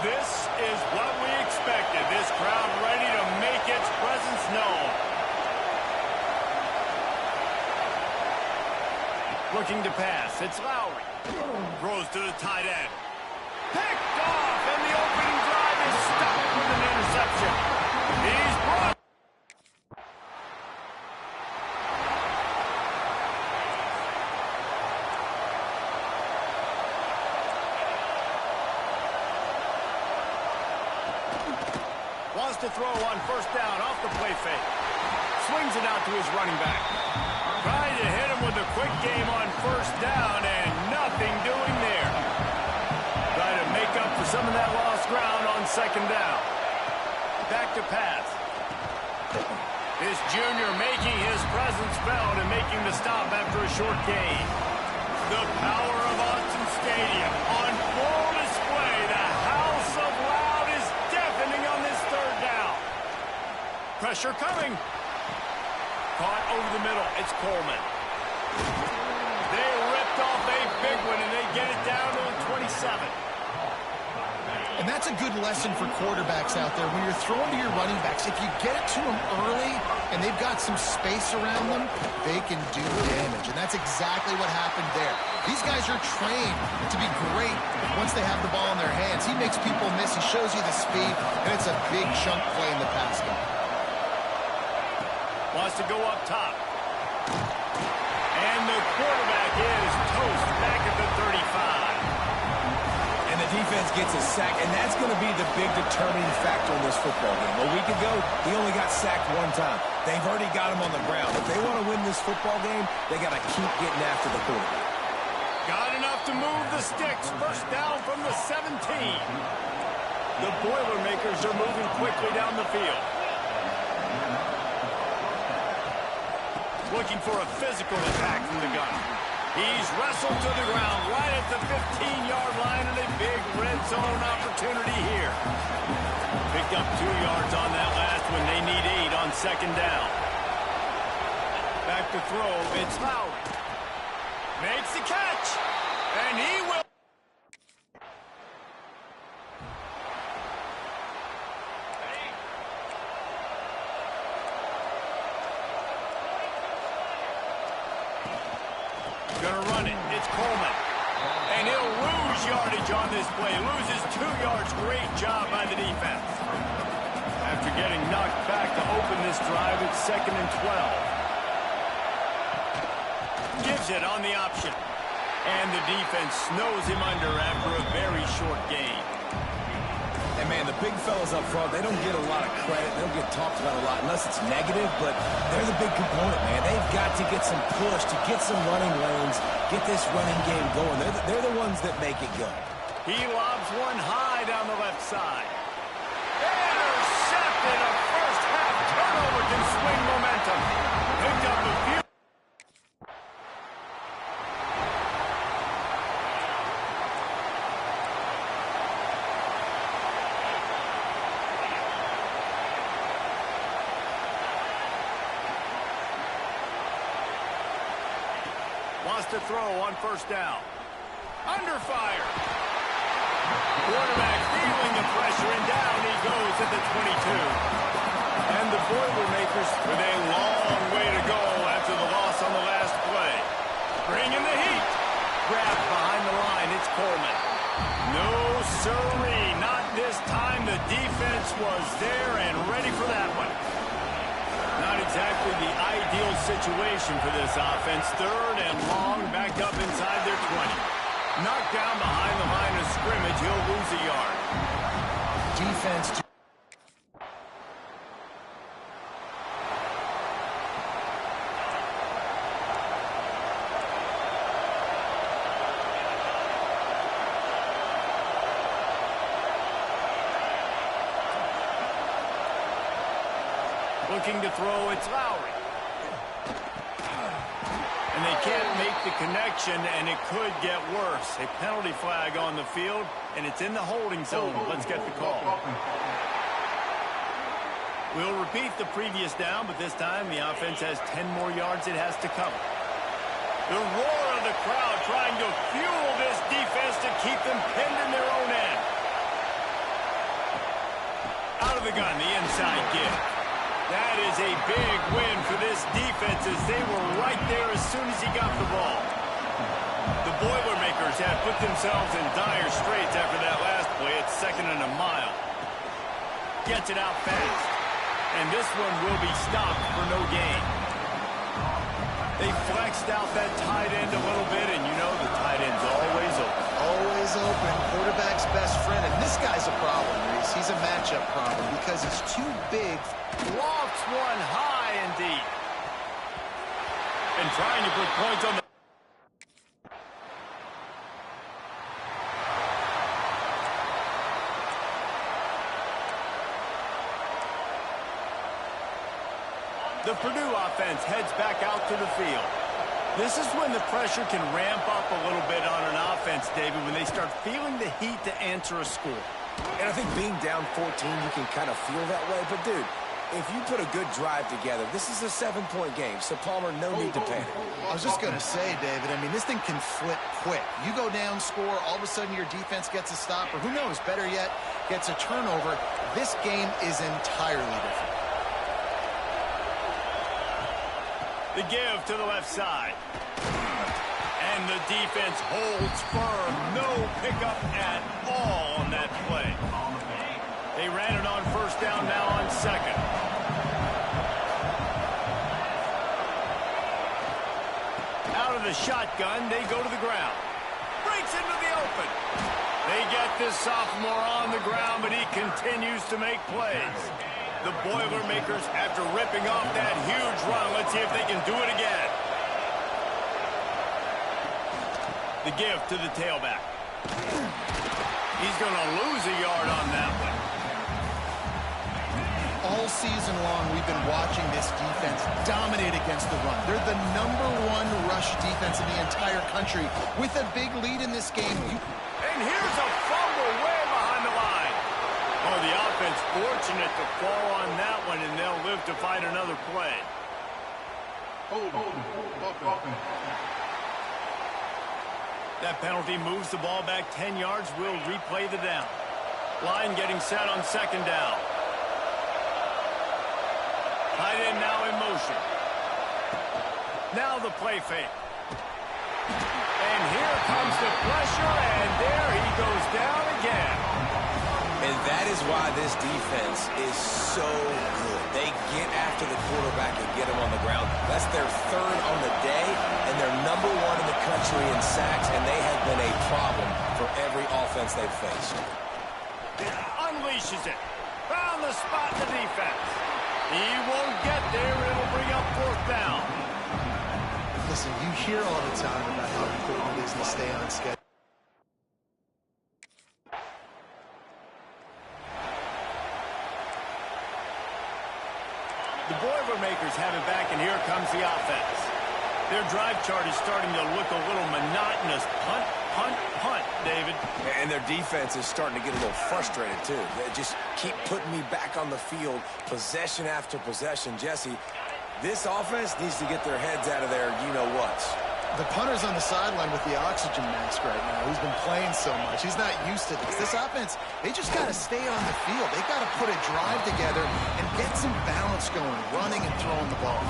This is what we expected. This crowd ready to make its presence known. Looking to pass. It's Lowry. Throws to the tight end. Picked off, and the opening drive is stopped with an interception. He's brought. Wants to throw on first down off the play fake. Swings it out to his running back. Trying to hit him with a quick game on first down, and nothing doing there. Trying to make up for some of that lost ground on second down. Back to pass. This junior making his presence felt and making the stop after a short gain. The power of Autzen Stadium on full display. The house of loud is deafening on this third down. Pressure coming. Caught over the middle. It's Coleman. They ripped off a big one, and they get it down to the 27. And that's a good lesson for quarterbacks out there. When you're throwing to your running backs, if you get it to them early and they've got some space around them, they can do damage. And that's exactly what happened there. These guys are trained to be great once they have the ball in their hands. He makes people miss. He shows you the speed, and it's a big chunk play in the pass game. Wants to go up top. And the quarterback is toast back at the 35. And the defense gets a sack, and that's going to be the big determining factor in this football game. A week ago, he only got sacked one time. They've already got him on the ground. If they want to win this football game, they got to keep getting after the quarterback. Got enough to move the sticks. First down from the 17. The Boilermakers are moving quickly down the field. Looking for a physical attack from the gun. He's wrestled to the ground right at the 15-yard line, and a big red zone opportunity here. Picked up 2 yards on that last one. They need 8 on second down. Back to throw. It's Lowry. Makes the catch, and he will. Gonna run it. It's Coleman. And he'll lose yardage on this play. Loses 2 yards. Great job by the defense. After getting knocked back to open this drive, it's 2nd and 12. Gives it on the option. And the defense snows him under after a very short game. And, man, the big fellas up front, they don't get a lot of credit. They don't get talked about a lot unless it's negative, but they're the big component, man. They've got to get some push, to get some running lanes, get this running game going. They're the ones that make it go. He lobs one high down the left side. Intercepted. A first-half turnover can swing momentum. Picked up a few. Wants to throw on first down. Under fire. Quarterback feeling the pressure, and down he goes at the 22. And the Boilermakers with a long way to go after the loss on the last play. Bringing the heat. Grabbed behind the line. It's Coleman. No sirree. Not this time. The defense was there and ready for that one. Not exactly the ideal situation for this offense. 3rd and long, back up inside their 20. Knocked down behind the line of scrimmage. He'll lose a yard. Defense. Looking to throw, it's Lowry. And they can't make the connection, and it could get worse. A penalty flag on the field, and it's in the holding zone. Let's get the call. We'll repeat the previous down, but this time the offense has 10 more yards it has to cover. The roar of the crowd trying to fuel this defense to keep them pinned in their own end. the gun, the inside give. That is a big win for this defense as they were right there as soon as he got the ball. The Boilermakers have put themselves in dire straits after that last play. It's 2nd and a mile. Gets it out fast. And this one will be stopped for no gain. They flexed out that tight end a little bit, and you know the tight end's always open. Always open. Quarterback's best friend. And this guy's a problem, Reese. He's a matchup problem because he's too big. Lofts one high and deep. And trying to put points on the... The Purdue offense heads back out to the field. This is when the pressure can ramp up a little bit on an offense, David, when they start feeling the heat to answer a score. And I think being down 14, you can kind of feel that way. But, dude, if you put a good drive together, this is a 7-point game. So, Palmer, no need to panic. I was just going to say, David, I mean, this thing can flip quick. You go down, score, all of a sudden your defense gets a stop, or who knows, better yet, gets a turnover. This game is entirely different. The give to the left side. And the defense holds firm. No pickup at all on that play. They ran it on 1st down, now on 2nd. Out of the shotgun, they go to the ground. Breaks into the open. They get this sophomore on the ground, but he continues to make plays. The Boilermakers, after ripping off that huge run, let's see if they can do it again. The give to the tailback. He's going to lose a yard on that one. All season long, we've been watching this defense dominate against the run. They're the #1 rush defense in the entire country. With a big lead in this game. And here's a fumble way behind the line. Oh, the offense fortunate to fall on that one, and they'll live to fight another play. That penalty moves the ball back 10 yards. We'll replay the down. Line getting set on 2nd down. Tight end now in motion. Now the play fake. And here comes the pressure, and there he goes down again. And that is why this defense is so good. They get after the quarterback and get him on the ground. That's their 3rd on the day, and they're #1 in the country in sacks, and they have been a problem for every offense they've faced. Unleashes it. Found the spot in the defense. He won't get there. It'll bring up 4th down. Listen, you hear all the time about how important it is to stay on schedule. The Boilermakers have it back, and here comes the offense. Their drive chart is starting to look a little monotonous. Punt, punt, punt, David. And their defense is starting to get a little frustrated, too. They just keep putting me back on the field, possession after possession. Jesse, this offense needs to get their heads out of their you-know-whats. The punter's on the sideline with the oxygen mask right now. He's been playing so much. He's not used to this. This offense, they just got to stay on the field. They got to put a drive together and get some balance going, running and throwing the ball.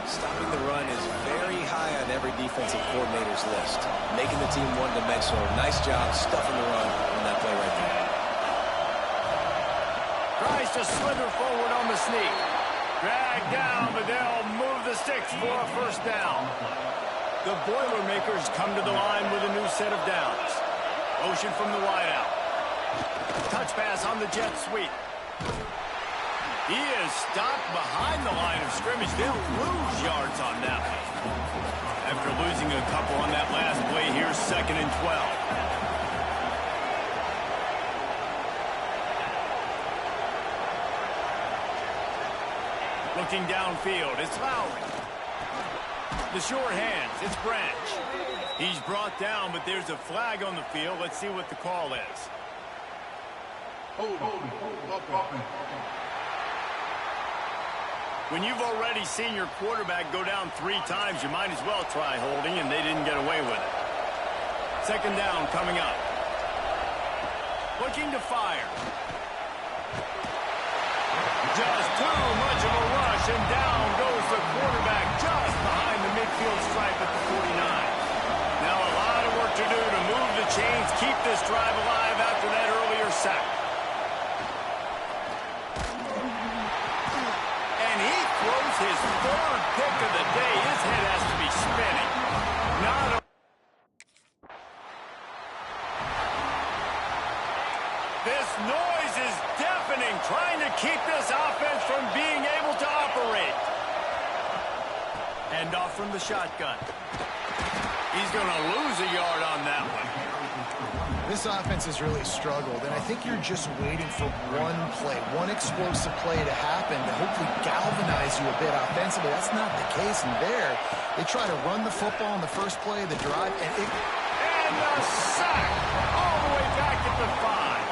Stopping the run is very high on every defensive coordinator's list. Making the team one-dimensional. Nice job stuffing the run on that play right there. Tries to slither forward on the sneak. Dragged down, but they'll move the sticks for a 1st down. The Boilermakers come to the line with a new set of downs. Motion from the wideout. Touch pass on the jet sweep. He is stopped behind the line of scrimmage. They'll lose yards on that one. After losing a couple on that last play, here's 2nd and 12. Looking downfield, it's Lowry. The short hands, it's Branch. He's brought down, but there's a flag on the field. Let's see what the call is. When you've already seen your quarterback go down 3 times, you might as well try holding, and they didn't get away with it. 2nd down coming up. Looking to fire. Just too much of a rush, and down goes the quarterback just behind the midfield stripe at the 49. Now a lot of work to do to move the chains, keep this drive alive after that earlier sack. And he throws his third pick of the day. His head has to be spinning. Not a This noise is deafening, trying to keep this offense from being able to operate. Hand off from the shotgun. He's going to lose a yard on that one. This offense has really struggled, and I think you're just waiting for one play, one explosive play to happen to hopefully galvanize you a bit offensively. That's not the case in there. They try to run the football in the first play of the drive, and a sack all the way back at the 5.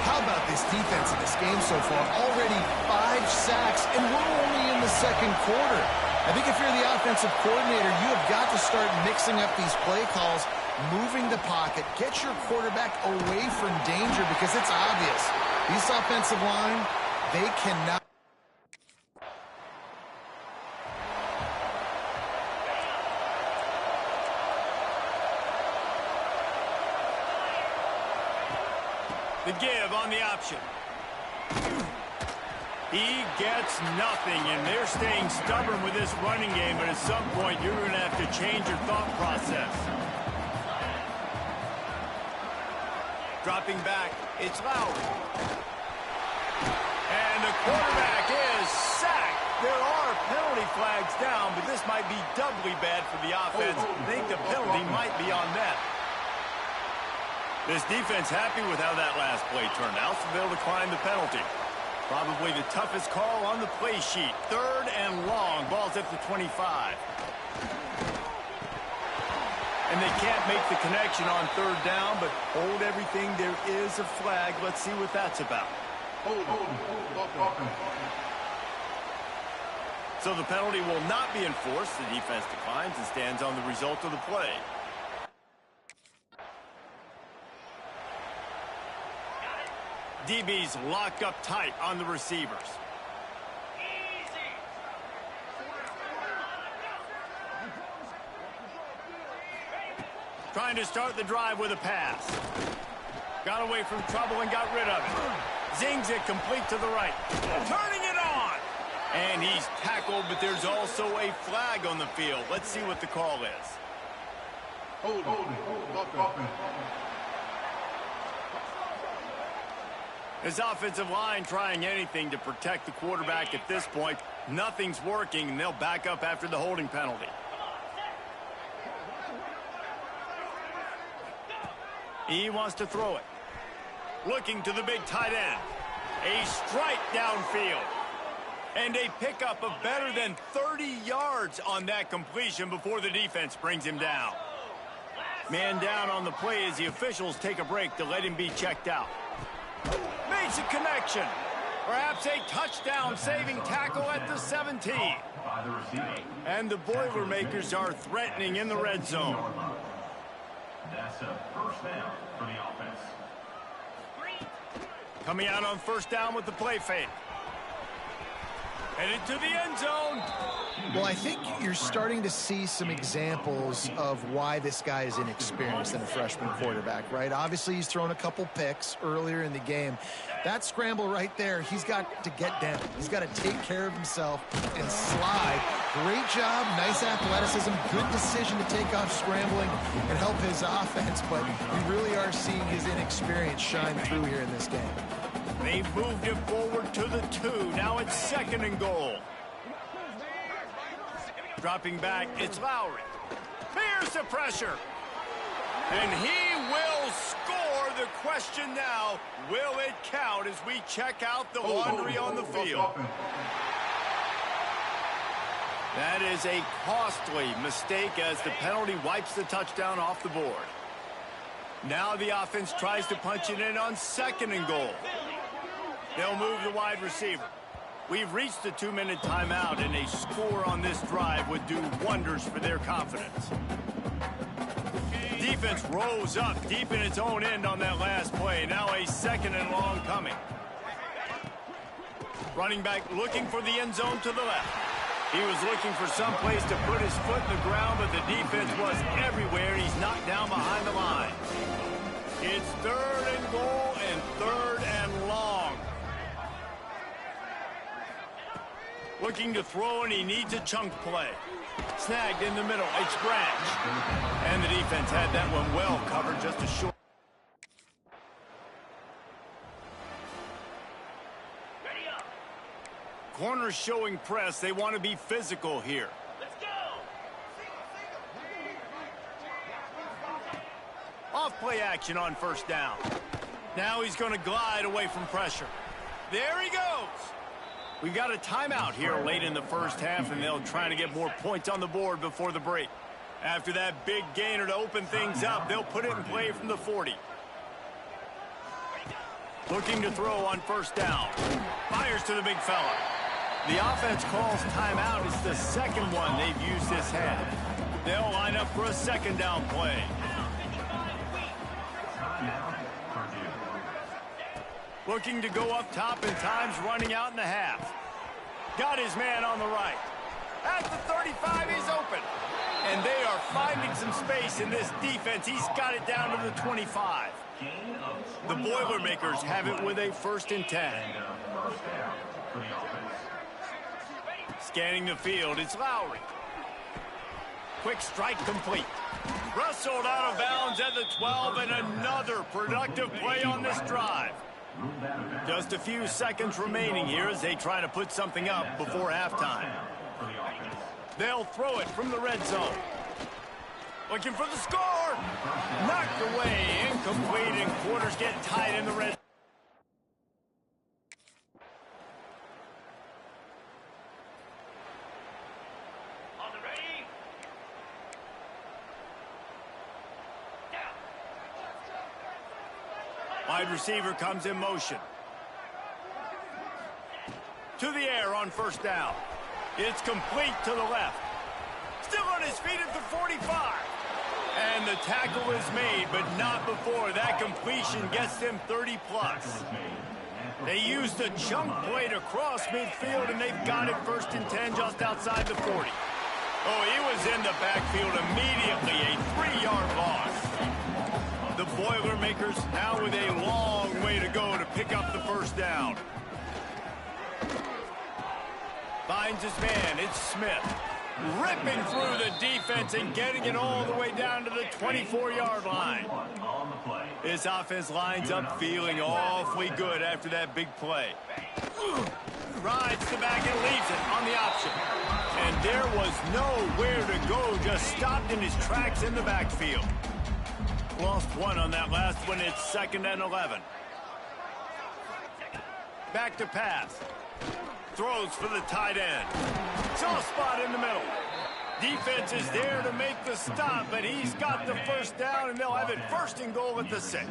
How about this defense in this game so far? Already 5 sacks, and we're only in the second quarter. I think if you're the offensive coordinator, you have got to start mixing up these play calls, moving the pocket, get your quarterback away from danger, because it's obvious. This offensive line, they cannot. The give on the option. He gets nothing, and they're staying stubborn with this running game, but at some point you're going to have to change your thought process. Dropping back, it's Lowry. And the quarterback is sacked. There are penalty flags down, but this might be doubly bad for the offense. I think the penalty might be on them. This defense happy with how that last play turned out, so they'll decline the penalty. Probably the toughest call on the play sheet. 3rd and long. Ball's at the 25. And they can't make the connection on 3rd down, but hold everything. There is a flag. Let's see what that's about. So the penalty will not be enforced. The defense declines and stands on the result of the play. DBs locked up tight on the receivers. Trying to start the drive with a pass. Got away from trouble and got rid of it. Zings it complete to the right. Turning it on. And he's tackled, but there's also a flag on the field. Let's see what the call is. Hold. His offensive line trying anything to protect the quarterback at this point. Nothing's working, and they'll back up after the holding penalty. He wants to throw it. Looking to the big tight end. A strike downfield. And a pickup of better than 30 yards on that completion before the defense brings him down. Man down on the play as the officials take a break to let him be checked out. Makes a connection. Perhaps a touchdown-saving tackle at the 17. And the Boilermakers are threatening in the red zone. That's a first down for the offense. Coming out on 1st down with the play fake. Headed to the end zone. Well, I think you're starting to see some examples of why this guy is inexperienced in a freshman quarterback, right? Obviously, he's thrown a couple picks earlier in the game. That scramble right there, he's got to get down. He's got to take care of himself and slide. Great job, nice athleticism, good decision to take off scrambling and help his offense, but we really are seeing his inexperience shine through here in this game. They've moved him forward to the 2. Now it's 2nd and goal. Dropping back, it's Lowry. Here's the pressure. And he will score. The question now, will it count as we check out the laundry on the field? That is a costly mistake as the penalty wipes the touchdown off the board. Now the offense tries to punch it in on 2nd and goal. They'll move the wide receiver. We've reached the 2-minute timeout, and a score on this drive would do wonders for their confidence. Defense rose up deep in its own end on that last play. Now a 2nd and long coming. Running back looking for the end zone to the left. He was looking for some place to put his foot in the ground, but the defense was everywhere. He's knocked down behind the line. It's 3rd and goal and 3rd and long. Looking to throw, and he needs a chunk play. Snagged in the middle. It's Branch. And the defense had that one well covered, just a short. Corners showing press. They want to be physical here. Let's go! Off play action on 1st down. Now he's going to glide away from pressure. There he goes. We got a timeout here late in the 1st half, and they'll try to get more points on the board before the break. After that big gainer to open things up, they'll put it in play from the 40. Looking to throw on 1st down. Fires to the big fella. The offense calls timeout. It's the second one they've used this half. They'll line up for a 2nd down play. Looking to go up top, and time's running out in the half. Got his man on the right. At the 35, he's open. And they are finding some space in this defense. He's got it down to the 25. The Boilermakers have it with a 1st and 10. Scanning the field, it's Lowry. Quick strike complete. Rustled out of bounds at the 12, and another productive play on this drive. Just a few seconds remaining here as they try to put something up before halftime. They'll throw it from the red zone. Looking for the score. Knocked away, incomplete, and quarters get tight in the red. On the ready. Wide receiver comes in motion. To the air on 1st down. It's complete to the left. Still on his feet at the 45. And the tackle is made, but not before that completion gets them 30+. They used a chunk play to cross midfield, and they've got it 1st and 10 just outside the 40. Oh, he was in the backfield immediately, a 3-yard loss. The Boilermakers now with a long way to go to pick up the 1st down. Finds his man, it's Smith. Ripping through the defense and getting it all the way down to the 24-yard line. This offense lines up feeling awfully good after that big play. Rides the back and leaves it on the option. And there was nowhere to go, just stopped in his tracks in the backfield. Lost one on that last one. It's 2nd and 11. Back to pass. Throws for the tight end. Soft spot in the middle. Defense is there to make the stop, but he's got the 1st down, and they'll have it 1st and goal at the 6.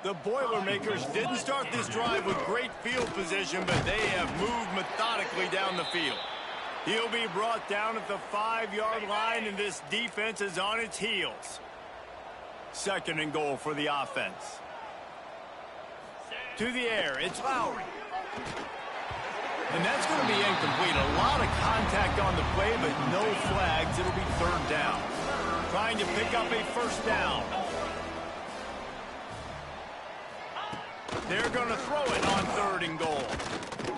The Boilermakers didn't start this drive with great field position, but they have moved methodically down the field. He'll be brought down at the 5-yard line, and this defense is on its heels. 2nd and goal for the offense. To the air, it's Lowry. And that's going to be incomplete. A lot of contact on the play, but no flags. It'll be 3rd down. Trying to pick up a 1st down. They're going to throw it on 3rd and goal.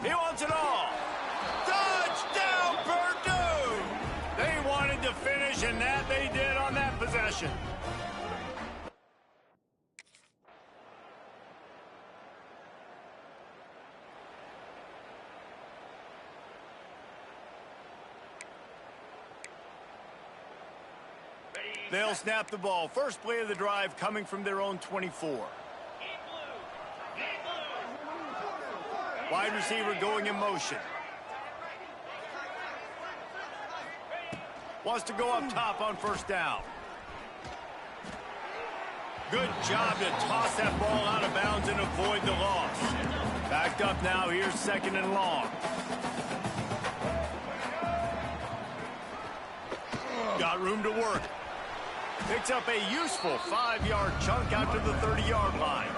He wants it all. Touchdown, Purdue! They wanted to finish, and that they did on that possession. They'll snap the ball. First play of the drive coming from their own 24. Wide receiver going in motion. Wants to go up top on 1st down. Good job to toss that ball out of bounds and avoid the loss. Backed up now. Here's 2nd and long. Got room to work. Picks up a useful 5-yard chunk out to the 30-yard line.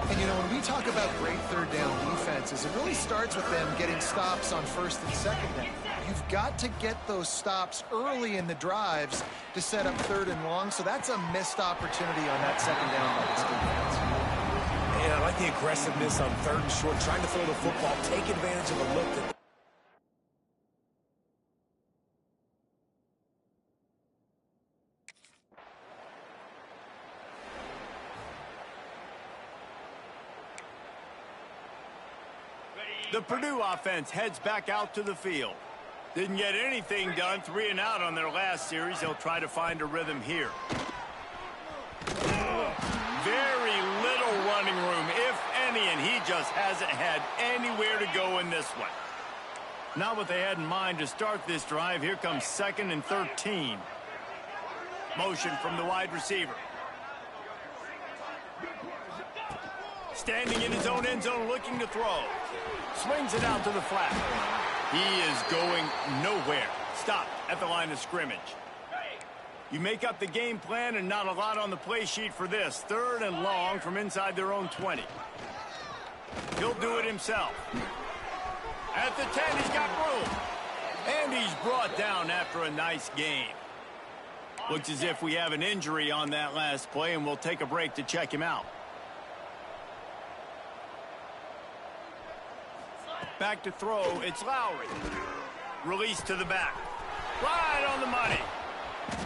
And, you know, when we talk about great third down defenses, it really starts with them getting stops on first and second down. You've got to get those stops early in the drives to set up third and long, so that's a missed opportunity on that second down by this defense. And I like the aggressiveness on third and short, trying to throw the football, take advantage of a look that the Purdue offense heads back out to the field. Didn't get anything done, 3 and out on their last series. They'll try to find a rhythm here. Very little running room, if any, and he just hasn't had anywhere to go in this one. Not what they had in mind to start this drive. Here comes 2nd and 13. Motion from the wide receiver. Standing in his own end zone, looking to throw. Swings it out to the flat. He is going nowhere. Stopped at the line of scrimmage. You make up the game plan and not a lot on the play sheet for this. 3rd and long from inside their own 20. He'll do it himself. At the 10, he's got room. And he's brought down after a nice game. Looks as if we have an injury on that last play, and we'll take a break to check him out. Back to throw, it's Lowry. Release to the back. Right on the money.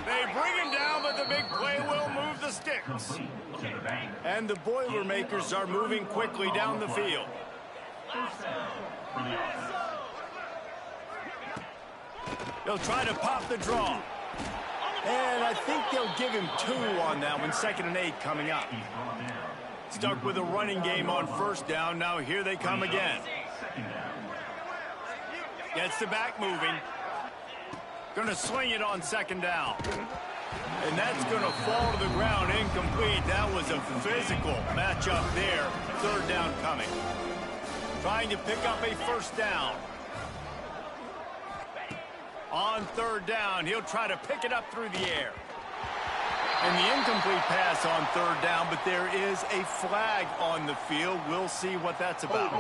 They bring him down, but the big play will move the sticks. And the Boilermakers are moving quickly down the field. They'll try to pop the draw. And I think they'll give him 2 on that one. 2nd and 8 coming up. Stuck with a running game on first down. Now here they come again. Gets the back moving. Going to sling it on 2nd down. And that's going to fall to the ground incomplete. That was a physical matchup there. 3rd down coming. Trying to pick up a first down. On 3rd down, he'll try to pick it up through the air. And the incomplete pass on 3rd down, but there is a flag on the field. We'll see what that's about.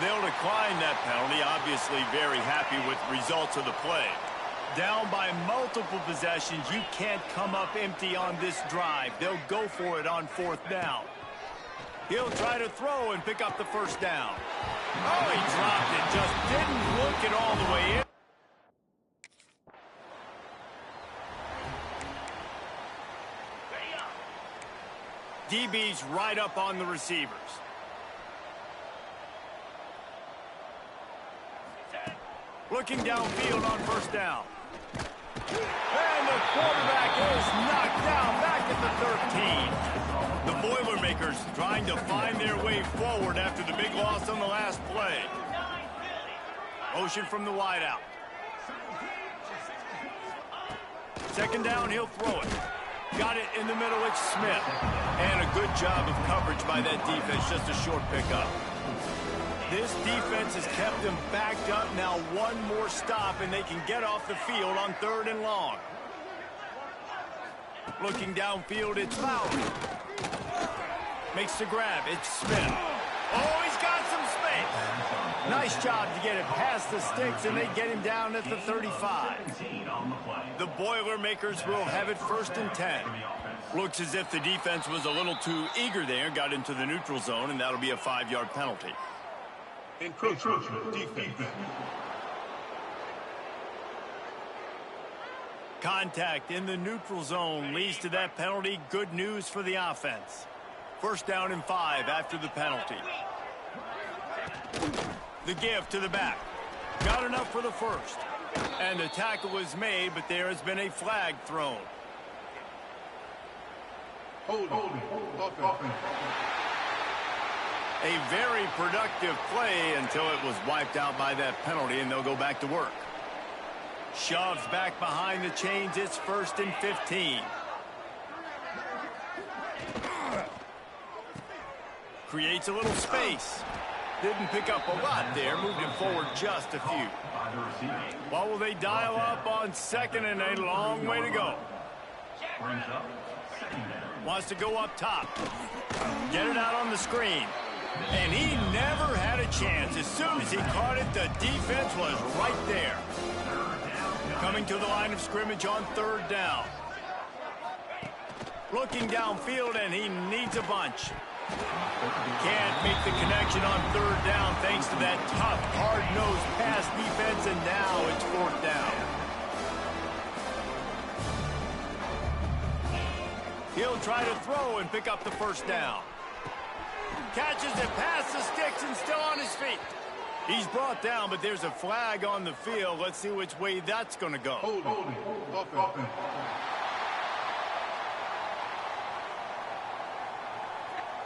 They'll decline that penalty. Obviously very happy with the results of the play. Down by multiple possessions. You can't come up empty on this drive. They'll go for it on 4th down. He'll try to throw and pick up the first down. Oh, he dropped it. Just didn't look it all the way in. DB's right up on the receivers. Looking downfield on first down. And the quarterback is knocked down back at the 13. The Boilermakers trying to find their way forward after the big loss on the last play. Motion from the wideout. 2nd down, he'll throw it. Got it in the middle, it's Smith. And a good job of coverage by that defense, just a short pickup. This defense has kept them backed up. Now 1 more stop, and they can get off the field on 3rd and long. Looking downfield, it's Lowry. Makes the grab, it's Smith. Oh, he's got some space. Nice job to get it past the sticks, and they get him down at the 35. The Boilermakers will have it 1st and 10. Looks as if the defense was a little too eager there, got into the neutral zone, and that'll be a 5-yard penalty. Encroachment defense. Contact in the neutral zone leads to that penalty. Good news for the offense. 1st down and 5 after the penalty. The give to the back. Got enough for the first. And the tackle is made, but there has been a flag thrown. A very productive play until it was wiped out by that penalty, and they'll go back to work. Shoves back behind the chains. It's 1st and 15. Creates a little space. Didn't pick up a lot there. Moved him forward just a few. What will they dial up on 2nd and a long way to go? Brings up 2nd down. Wants to go up top. Get it out on the screen. And he never had a chance. As soon as he caught it, the defense was right there. Coming to the line of scrimmage on third down. Looking downfield, and he needs a bunch. Can't make the connection on third down thanks to that tough, hard-nosed pass defense, and now it's fourth down. He'll try to throw and pick up the first down. Catches it past the sticks and still on his feet. He's brought down, but there's a flag on the field. Let's see which way that's going to go. Holding. Offense.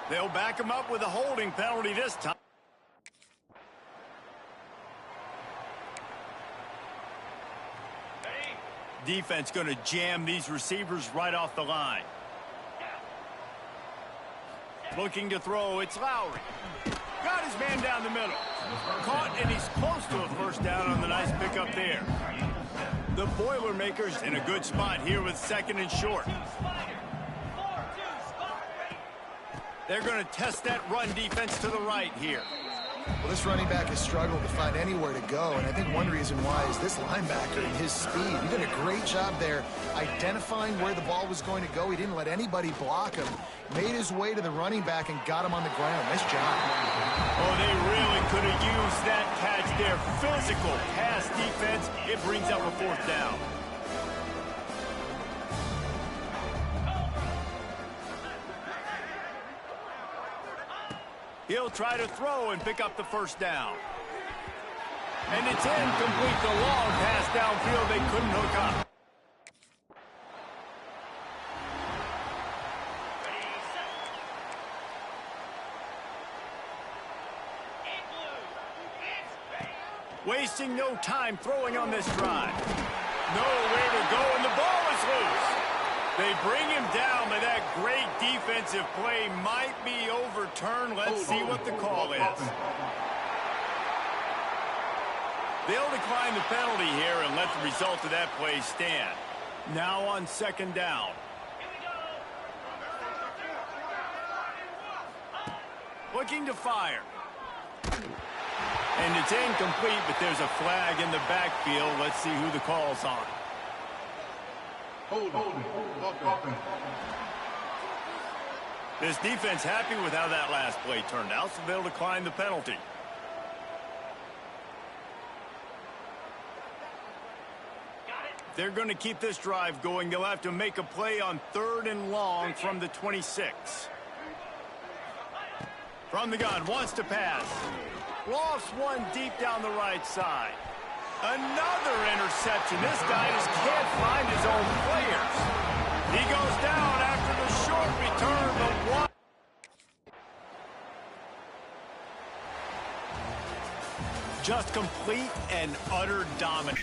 They'll back him up with a holding penalty this time. Defense going to jam these receivers right off the line. Looking to throw, it's Lowry. Got his man down the middle. Caught, and he's close to a first down on the nice pickup there. The Boilermakers in a good spot here with second and short. They're going to test that run defense to the right here. Well, this running back has struggled to find anywhere to go, and I think one reason why is this linebacker and his speed. He did a great job there identifying where the ball was going to go. He didn't let anybody block him. Made his way to the running back and got him on the ground. Nice job. Oh, they really could have used that catch there. Physical pass defense. It brings up a fourth down. He'll try to throw and pick up the first down. And it's incomplete. The long pass downfield they couldn't hook up. Wasting no time throwing on this drive. Nowhere to go, and the ball is loose. They bring him down, but that great defensive play might be overturned. Let's see what the call is. They'll decline the penalty here and let the result of that play stand. Now on second down. Looking to fire. And it's incomplete, but there's a flag in the backfield. Let's see who the call's on. Holding. This defense happy with how that last play turned out, so they'll decline the penalty. They're going to keep this drive going. They'll have to make a play on third and long from the 26. From the gun, wants to pass. Lost one deep down the right side. Another interception. This guy just can't find his own players. He goes down after the short return, but one. Just complete and utter dominance.